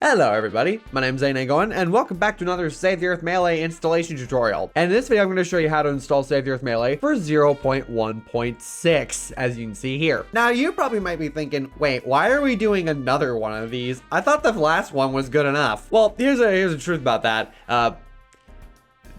Hello everybody, my name is Zainagoan, and welcome back to another Save the Earth Melee installation tutorial. And in this video I'm going to show you how to install Save the Earth Melee for 0.1.6, as you can see here. Now you probably might be thinking, wait, why are we doing another one of these? I thought the last one was good enough. Well, here's the truth about that.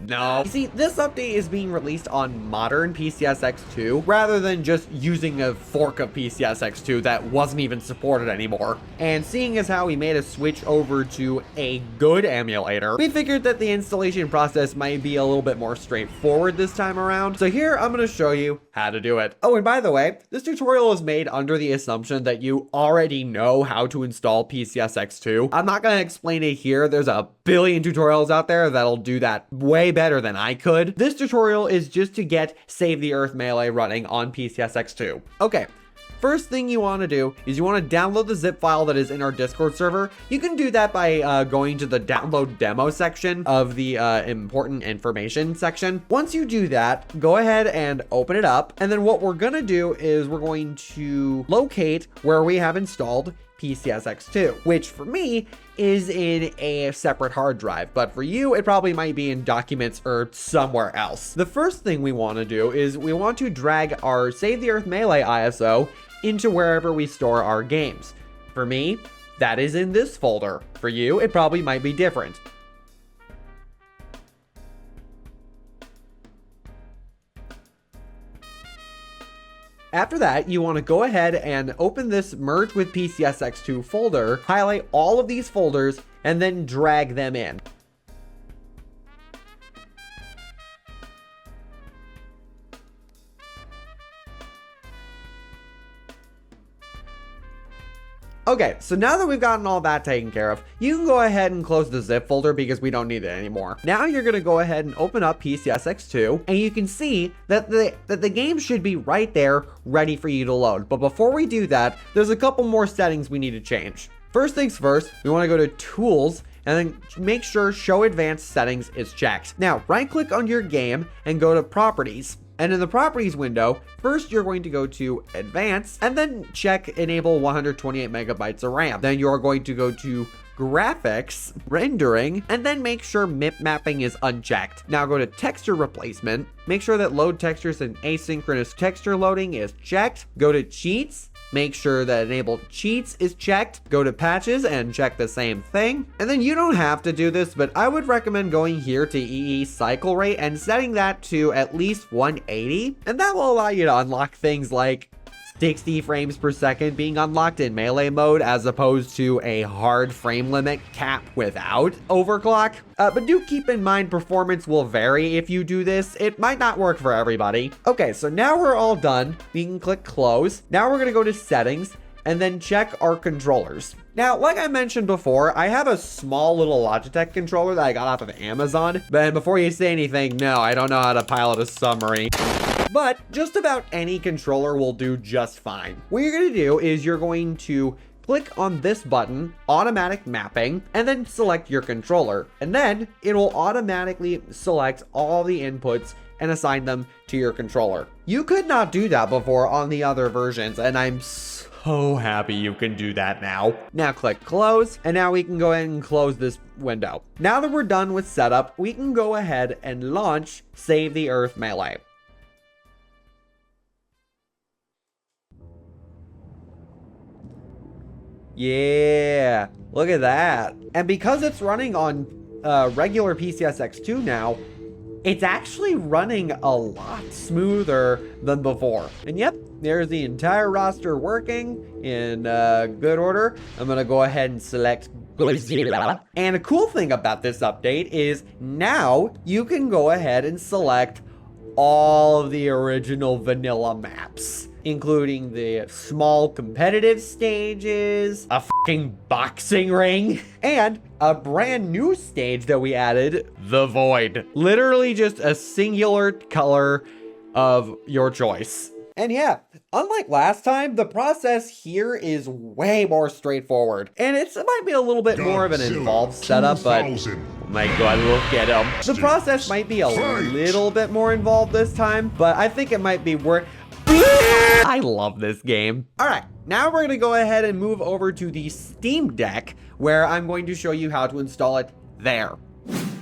No. You see, this update is being released on modern PCSX2 rather than just using a fork of PCSX2 that wasn't even supported anymore. And seeing as how we made a switch over to a good emulator, we figured that the installation process might be a little bit more straightforward this time around. So here I'm going to show you how to do it. Oh, and by the way, this tutorial is made under the assumption that you already know how to install PCSX2. I'm not going to explain it here. There's a billion tutorials out there that'll do that way better than I could. This tutorial is just to get Save the Earth Melee running on PCSX2. Okay. First thing you want to do is you want to download the zip file that is in our Discord server. You can do that by going to the download demo section of the important information section. Once you do that, go ahead and open it up. And then what we're going to do is we're going to locate where we have installed PCSX2, which for me is in a separate hard drive, but for you, it probably might be in documents or somewhere else. The first thing we want to do is we want to drag our Save the Earth Melee ISO into wherever we store our games. For me, that is in this folder. For you, it probably might be different. After that, you want to go ahead and open this Merge with PCSX2 folder, highlight all of these folders, and then drag them in. Okay, so now that we've gotten all that taken care of, you can go ahead and close the zip folder because we don't need it anymore. Now you're going to go ahead and open up PCSX2, and you can see that the game should be right there, ready for you to load. But before we do that, there's a couple more settings we need to change. First things first, we want to go to Tools, and then make sure Show Advanced Settings is checked. Now, right-click on your game and go to Properties. And in the Properties window, first you're going to go to Advanced, and then check Enable 128 megabytes of RAM. Then you're going to go to Graphics, Rendering, and then make sure MIP mapping is unchecked. Now go to Texture Replacement, make sure that Load Textures and Asynchronous Texture Loading is checked. Go to Cheats, make sure that Enable Cheats is checked. Go to Patches and check the same thing. And then you don't have to do this, but I would recommend going here to EE Cycle Rate and setting that to at least 180. And that will allow you to unlock things like 60 frames per second being unlocked in melee mode as opposed to a hard frame limit cap without overclock. But do keep in mind performance will vary if you do this. It might not work for everybody. Okay, so now we're all done. We can click close. Now we're gonna go to settings and then check our controllers. Now, like I mentioned before, I have a small little Logitech controller that I got off of Amazon. But before you say anything, no, I don't know how to pilot a submarine. But just about any controller will do just fine. What you're gonna do is you're going to click on this button, Automatic Mapping, and then select your controller. And then it will automatically select all the inputs and assign them to your controller. You could not do that before on the other versions, and I'm so happy you can do that now. Now click close, and now we can go ahead and close this window. Now that we're done with setup, we can go ahead and launch Save the Earth Melee. Yeah, look at that. And because it's running on regular PCSX2 now, it's actually running a lot smoother than before. And yep, there's the entire roster working in good order. I'm gonna go ahead and select Godzilla. And a cool thing about this update is now you can go ahead and select all of the original vanilla maps, including the small competitive stages, a fucking boxing ring, and a brand new stage that we added, the Void. Literally just a singular color of your choice. And yeah, unlike last time, the process here is way more straightforward. And it might be a little bit more of an involved setup, but oh my god, look at him. The process might be a little bit more involved this time, but I think it might be worth. I love this game. All right, now we're gonna go ahead and move over to the Steam Deck, where I'm going to show you how to install it there.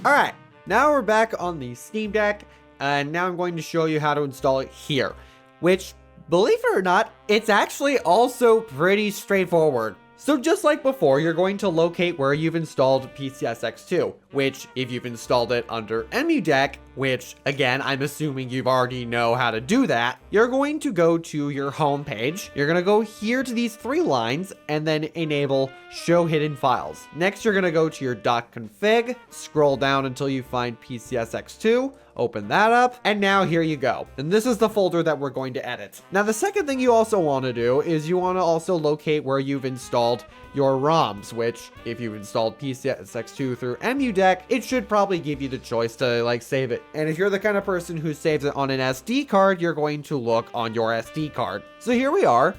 All right, now we're back on the Steam Deck, and now I'm going to show you how to install it here, which, believe it or not, it's actually also pretty straightforward. So just like before, you're going to locate where you've installed PCSX2, which if you've installed it under EmuDeck, which again, I'm assuming you've already know how to do that, you're going to go to your home page. You're going to go here to these 3 lines and then enable show hidden files. Next, you're going to go to your .config, scroll down until you find PCSX2, open that up, and now here you go. And this is the folder that we're going to edit. Now, the second thing you also want to do is you want to also locate where you've installed your ROMs, which if you've installed PCSX2 through EmuDeck, it should probably give you the choice to like save it. And if you're the kind of person who saves it on an SD card, you're going to look on your SD card. So here we are.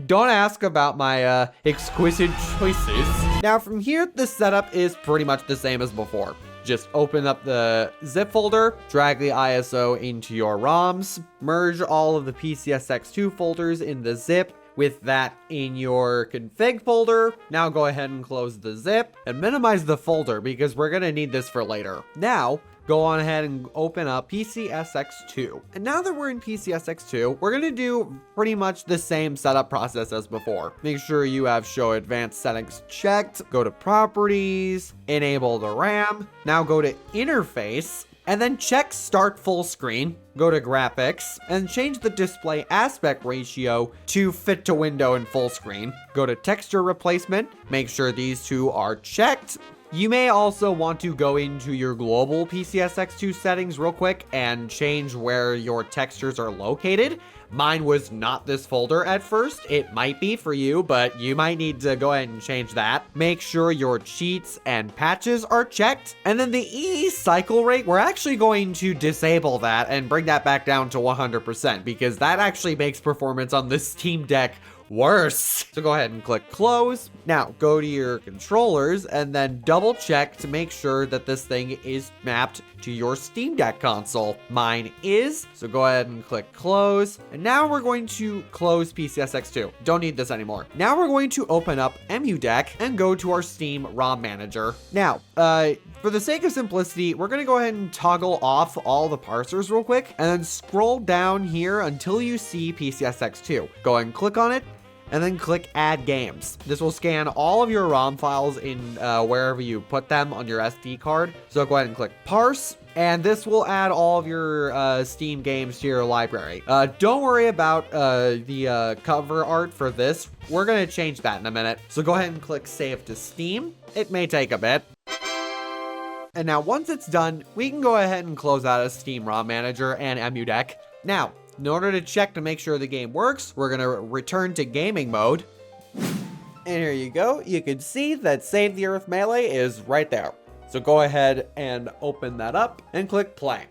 Don't ask about my exquisite choices. Now from here, the setup is pretty much the same as before. Just open up the zip folder, drag the ISO into your ROMs, merge all of the PCSX2 folders in the zip with that in your config folder. Now go ahead and close the zip and minimize the folder because we're gonna need this for later. Now, go on ahead and open up PCSX2. And now that we're in PCSX2, we're gonna do pretty much the same setup process as before. Make sure you have show advanced settings checked, go to properties, enable the RAM. Now go to interface, and then check start full screen, go to graphics, and change the display aspect ratio to fit to window and full screen. Go to texture replacement, make sure these 2 are checked. You may also want to go into your global PCSX2 settings real quick and change where your textures are located. Mine was not this folder at first. It might be for you, but you might need to go ahead and change that. Make sure your cheats and patches are checked. And then the EE cycle rate, we're actually going to disable that and bring that back down to 100% because that actually makes performance on the Steam Deck worse. So go ahead and click close. Now go to your controllers and then double check to make sure that this thing is mapped to your Steam Deck console. Mine is, so go ahead and click close. And now we're going to close PCSX2. Don't need this anymore. Now we're going to open up EmuDeck and go to our Steam ROM manager. Now, for the sake of simplicity, we're gonna go ahead and toggle off all the parsers real quick and then scroll down here until you see PCSX2. Go ahead and click on it and then click add games. This will scan all of your ROM files in wherever you put them on your SD card. So go ahead and click parse, and this will add all of your Steam games to your library. Don't worry about the cover art for this. We're gonna change that in a minute. So go ahead and click save to Steam. It may take a bit. And now once it's done, we can go ahead and close out of Steam ROM Manager and EmuDeck. Now, in order to check to make sure the game works, we're gonna return to gaming mode. And here you go. You can see that Save the Earth Melee is right there. So go ahead and open that up and click play.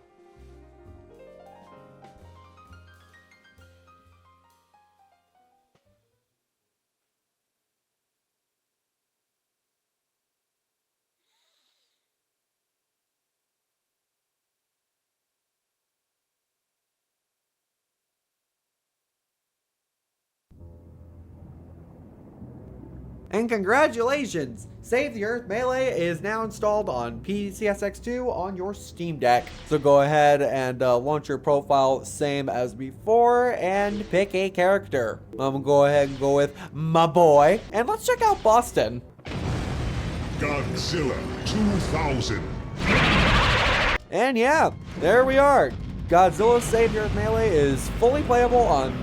And congratulations! Save the Earth Melee is now installed on PCSX2 on your Steam Deck. So go ahead and launch your profile same as before and pick a character. I'm gonna go ahead and go with my boy. And let's check out Boston. Godzilla 2000. And yeah, there we are. Godzilla Save the Earth Melee is fully playable on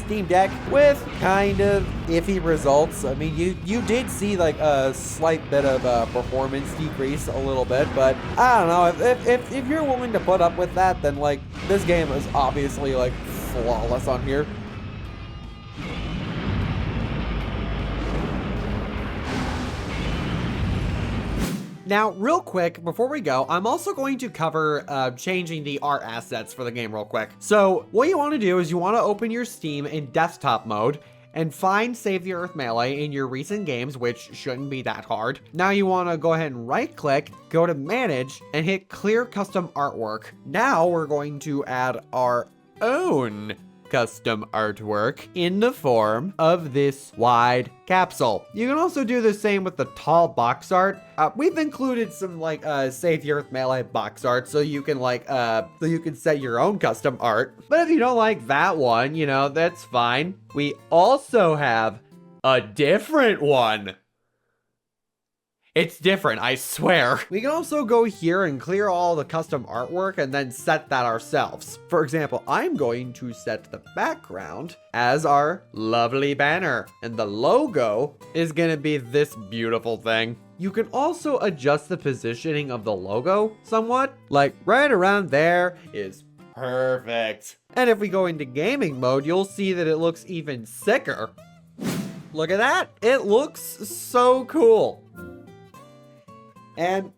Steam Deck with kind of iffy results. I mean, you did see like a slight bit of performance decrease a little bit, but I don't know, if you're willing to put up with that, then like this game is obviously like flawless on here. Now, real quick, before we go, I'm also going to cover changing the art assets for the game real quick. So what you want to do is you want to open your Steam in desktop mode and find Save the Earth Melee in your recent games, which shouldn't be that hard. Now you want to go ahead and right click, go to manage, and hit clear custom artwork. Now we're going to add our own custom artwork in the form of this wide capsule. You can also do the same with the tall box art. We've included some like Save the Earth Melee box art so you can set your own custom art. But if you don't like that one, you know, that's fine. We also have a different one. It's different, I swear. We can also go here and clear all the custom artwork and then set that ourselves. For example, I'm going to set the background as our lovely banner, and the logo is gonna be this beautiful thing. You can also adjust the positioning of the logo somewhat, like right around there is perfect. And if we go into gaming mode, you'll see that it looks even sicker. Look at that, it looks so cool. And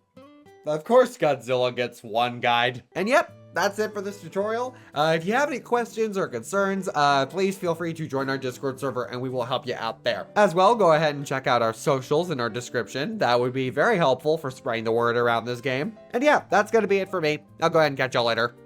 of course Godzilla gets one guide. And yep, that's it for this tutorial. If you have any questions or concerns, please feel free to join our Discord server and we will help you out there. As well, go ahead and check out our socials in our description. That would be very helpful for spreading the word around this game. And yeah, that's gonna be it for me. I'll go ahead and catch y'all later.